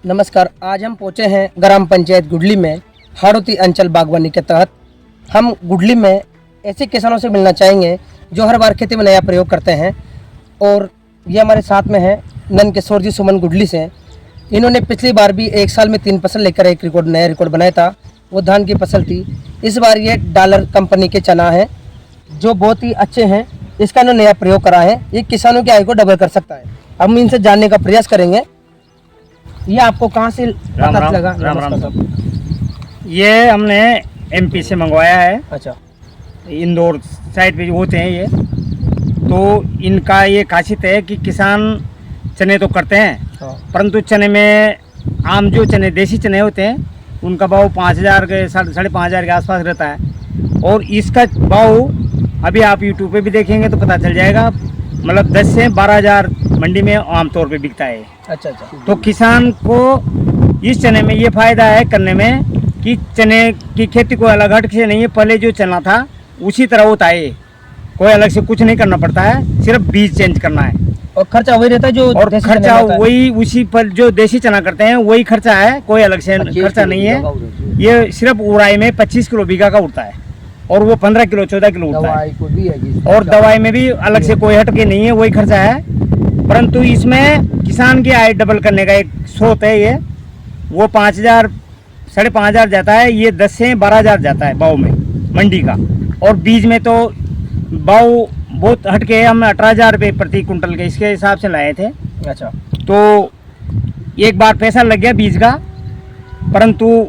नमस्कार। आज हम पहुंचे हैं ग्राम पंचायत गुडली में हाड़ौती अंचल बागवानी के तहत। हम गुडली में ऐसे किसानों से मिलना चाहेंगे जो हर बार खेती में नया प्रयोग करते हैं। और ये हमारे साथ में है नंद किशोर जी सुमन गुडली से। इन्होंने पिछली बार भी एक साल में 3 फसल लेकर एक नया रिकॉर्ड बनाया था। वो धान की फसल थी। इस बार ये डॉलर कंपनी के चना है जो बहुत ही अच्छे हैं। इसका इन्होंने नया प्रयोग करा है। ये किसानों की आय को डबल कर सकता है। हम इनसे जानने का प्रयास करेंगे। ये आपको कहाँ से पता लगा? राम। ये हमने एमपी से मंगवाया है। अच्छा, इंदौर साइड पे होते हैं ये। तो इनका ये खासियत है कि किसान चने तो करते हैं, परंतु चने में आम जो चने देसी चने होते हैं उनका भाव 5,000 के 5,500 के आसपास रहता है। और इसका भाव अभी आप यूट्यूब पे भी देखेंगे तो पता चल जाएगा, मतलब 10 से 12,000 मंडी में आमतौर पे बिकता है। अच्छा। तो किसान को इस चने में ये फायदा है करने में कि चने की खेती कोई अलग हट से नहीं है। पहले जो चना था उसी तरह होता है, कोई अलग से कुछ नहीं करना पड़ता है, सिर्फ बीज चेंज करना है। और खर्चा वही रहता है जो, और खर्चा वही उसी पर जो देसी चना करते हैं वही खर्चा है, कोई अलग से खर्चा नहीं है। ये सिर्फ उड़ाई में 25 किलो बीघा का उड़ता है और वो 15 किलो 14 किलो उड़ता है। और दवाई में भी अलग से कोई हटके नहीं है, वही खर्चा है। परंतु इसमें किसान की आय डबल करने का एक स्रोत है। ये वो 5,000 5,500 जाता है, ये 10 से 12,000 जाता है भाव में मंडी का। और बीज में तो भाव बहुत हटके, हम 18,000 रुपये प्रति कुंटल के इसके हिसाब से लाए थे। अच्छा, तो एक बार पैसा लग गया बीज का, परंतु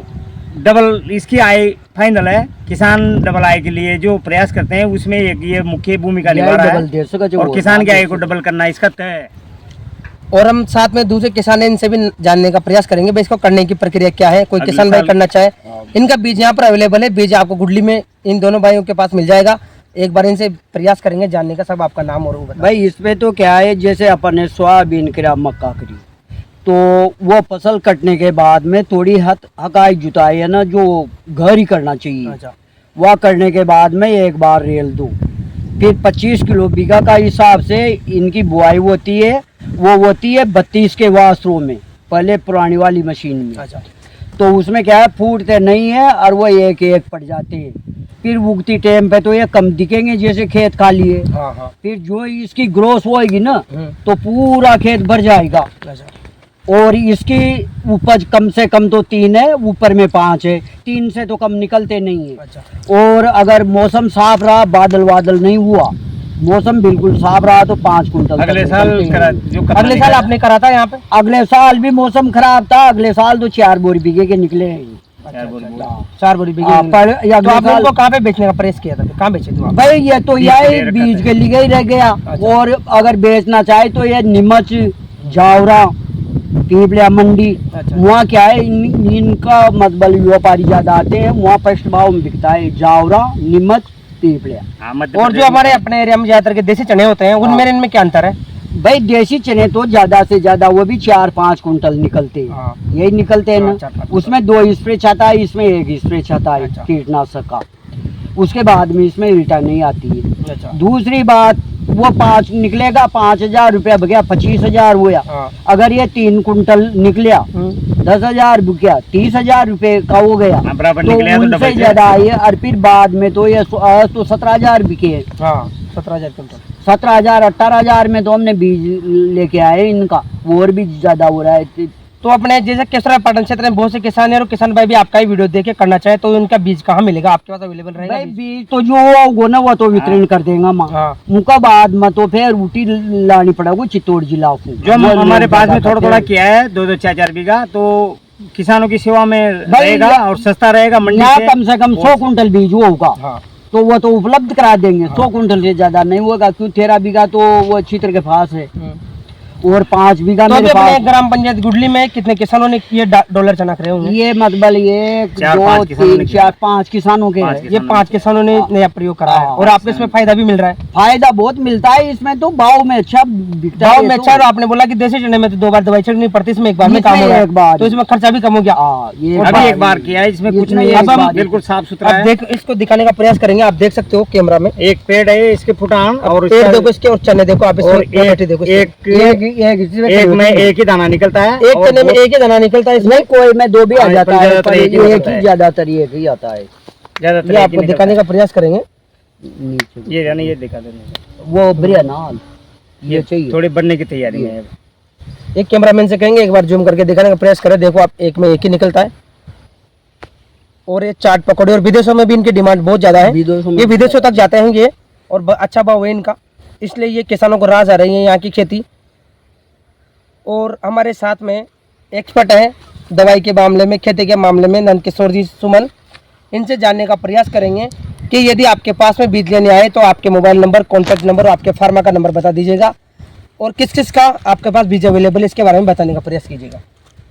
डबल इसकी आय फाइनल है। किसान डबल आय के लिए जो प्रयास करते हैं उसमें एक ये मुख्य भूमिका निभा रहा है। और किसान की आय को डबल करना इसका तय है। और हम साथ में दूसरे किसान हैं, इनसे भी जानने का प्रयास करेंगे भाई इसको करने की प्रक्रिया क्या है। कोई किसान भाई करना चाहे, इनका बीज यहाँ पर अवेलेबल है। बीज आपको गुडली में इन दोनों भाइयों के पास मिल जाएगा। एक बार इनसे प्रयास करेंगे जानने का। सब आपका नाम और वो बताएं। भाई इसमें तो क्या है, जैसे अपन ने सोयाबीन करा, मक्का करी, तो वो फसल कटने के बाद में थोड़ी हकाई जुताई है ना, जो घर ही करना चाहिए। अच्छा, वह करने के बाद में एक बार रेल दो, फिर 25 किलो बीघा का हिसाब से इनकी बुआई होती है। वो होती है 32 के वास्तरों में, पहले पुरानी वाली मशीन में। अच्छा। तो उसमें क्या है, फूटते नहीं है और वो एक एक पड़ जाते हैं। फिर उगती टाइम पे तो ये कम दिखेंगे जैसे खेत खाली है। हाँ। फिर जो इसकी ग्रोथ होएगी ना तो पूरा खेत भर जाएगा। अच्छा। और इसकी उपज कम से कम तो 3 है, ऊपर में 5 है। 3 से तो कम निकलते नहीं है। अच्छा। और अगर मौसम साफ रहा, बादल वादल नहीं हुआ, मौसम बिल्कुल साफ रहा तो 5 कुंटल अगले साल आपने करा था यहाँ पे? अगले साल भी मौसम खराब था। अगले साल तो 4 बोरी बीघे के निकले हैं। 4 बोरी बीघे। तो आपने उनको कहाँ पे बेचने का प्रयास किया था? कहाँ बेचे थे भाई? ये तो यही बीज के लिए ही रह गया। और अगर बेचना चाहे तो ये नीमच, जावरा, पीपलिया मंडी, वहाँ क्या है, इनका मतलब व्यापारी ज्यादा आते हैं, वहाँ फर्स्ट भाव में बिकता है जावरा, नीमच, पीपलिया। और जो हमारे अपने एरिया में ज्यादातर के देसी चने होते हैं उनमें इनमें क्या अंतर है? भाई देसी चने तो ज्यादा से ज्यादा वो भी 4-5 कुंटल निकलते हैं। यही निकलते हैं ना। उसमें 2 स्प्रे छाता है, इसमें 1 स्प्रे छाता है कीटनाशक का। उसके बाद में इसमें रिटर्न नहीं आती है। दूसरी बात, वो 5 निकलेगा, 5,000 रुपया बगया, 25,000 हुआ। अगर ये 3 कुंटल निकलिया, 10,000 बिका, 30,000 रुपये का हो गया। तो उनसे ज्यादा आई है। और फिर बाद में तो ये तो 17,000 बिके। 17,000 कुंटल, 17,000 18,000 में तो हमने बीज लेके आए इनका। और भी ज्यादा हो रहा है। तो अपने जैसे केसरा पाटन क्षेत्र में बहुत से किसान हैं और किसान भाई भी आपका ही वीडियो देख के करना चाहे तो उनका बीज कहाँ मिलेगा? आपके पास अवेलेबल रहेगा भाई? बीज तो जो होगा ना वो तो वितरण कर देगा माँ। उनका बाद में तो फिर ऊटी लानी पड़ेगा चित्तौड़ जिला को। जो हमारे पास में थोड़ा थोड़ा किया है 2-2 4-4 बीघा, तो किसानों की सेवा में रहेगा और सस्ता रहेगा। मंडी से कम 100 कुंटल बीज होगा तो वो तो उपलब्ध करा देंगे। 100 कुंटल से ज्यादा नहीं होगा, क्यों 13 बीघा तो वो चित्र के पास है और 5 बीघा तो मेरे पास। ग्राम पंचायत गुडली में कितने किसानों ने ये डॉलर चना करे होंगे? ये मतलब ये 2 3 4 5 किसानों के हैं। ये 5 किसानों ने नया प्रयोग करा है और आपको इसमें फायदा भी मिल रहा है। फायदा बहुत मिलता है इसमें तो। भाव में अच्छा बिकता है। भाव में अच्छा। आपने बोला कि देसी चने में तो 2 बार दवाई छिड़कनी पड़ती, इसमें एक बार में काम हो गया, एक बार तो इसमें खर्चा भी कम हो गया। अभी एक बार किया है, इसमें कुछ नहीं है, बिल्कुल साफ सुथरा है। देख, इसको दिखाने का प्रयास करेंगे। आप देख सकते हो कैमरा में, एक पेड़ है इसके फुटान और पेड़ देखो इसके, और चने देखो आप, देखो एक में एक ही दाना निकलता है, एक चने में एक ही दाना निकलता है, इसमें नहीं कोई में दो भी आ हाँ, जाता है, ज्यादातर पर एक ही एक होता ही है। ज्यादातर एक ही आता है। ज्यादातर ये एक ही आपको निकलता दिखाने का प्रयास करेंगे। नीचे है। ये दिखा देंगे, वो बढ़िया नाल ये चाहिए। थोड़ी बढ़ने की तैयारी में है। एक कैमरामैन से कहेंगे एक बार जूम करके दिखाने का प्रयास करें। देखो आप, एक में एक ही निकलता है। और ये चाट पकौड़े, और विदेशों में भी इनकी डिमांड बहुत ज़्यादा है, ये विदेशों तक जाते हैं ये, और अच्छा भाव है इनका, इसलिए ये किसानों को राज आ रही है यहाँ की खेती। और हमारे साथ में एक्सपर्ट हैं दवाई के मामले में, खेती के मामले में, नंदकिशोर जी सुमन। इनसे जानने का प्रयास करेंगे कि यदि आपके पास में बीज लेने आए तो आपके मोबाइल नंबर, कॉन्टैक्ट नंबर और आपके फार्मा का नंबर बता दीजिएगा, और किस किस का आपके पास बीज अवेलेबल है इसके बारे में बताने का प्रयास कीजिएगा।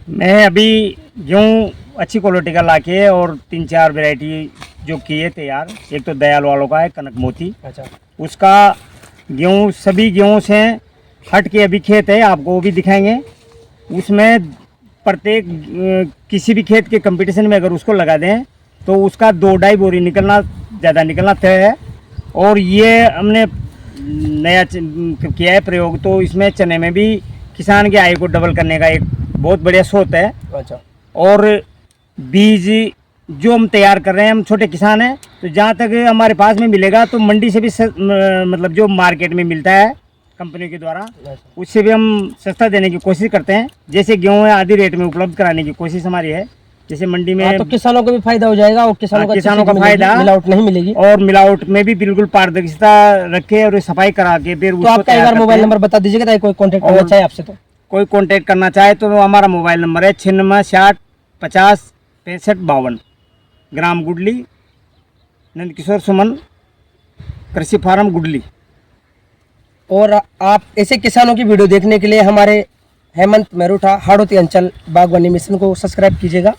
मैं अभी गेहूँ अच्छी क्वालिटी का लाके और 3-4 वैरायटी जो किए तैयार। एक तो दयाल वालों का है कनक मोती, अच्छा, उसका गेहूँ सभी गेहूँ से हट के अभी खेत है, आपको वो भी दिखाएंगे। उसमें प्रत्येक किसी भी खेत के कंपटीशन में अगर उसको लगा दें तो उसका 2-2.5 बोरी निकलना, ज़्यादा निकलना तय है। और ये हमने नया किया है प्रयोग, तो इसमें चने में भी किसान की आय को डबल करने का एक बहुत बढ़िया स्रोत है। अच्छा, और बीज जो हम तैयार कर रहे हैं, हम छोटे किसान हैं, तो जहाँ तक हमारे पास में मिलेगा तो मंडी से भी मतलब जो मार्केट में मिलता है कंपनी के द्वारा, उससे भी हम सस्ता देने की कोशिश करते हैं। जैसे गेहूँ है आधी रेट में उपलब्ध कराने की कोशिश हमारी है। जैसे मंडी में तो किसानों को भी फायदा हो जाएगा, और किसानों को फायदा, मिलावट नहीं मिलेगी। और मिलावट में भी बिल्कुल पारदर्शिता रखे और सफाई करा के फिर तो आपका एक बार मोबाइल नंबर बता दीजिएगा ताकि कोई कॉन्टेक्ट करना चाहे आपसे तो। कोई कांटेक्ट करना चाहे तो हमारा मोबाइल नंबर है 9660506552, ग्राम गुडली, नंदकिशोर सुमन, कृषि फार्म गुडली। और आप ऐसे किसानों की वीडियो देखने के लिए हमारे हेमंत मेरूठा हाड़ौती अंचल बागवानी मिशन को सब्सक्राइब कीजिएगा।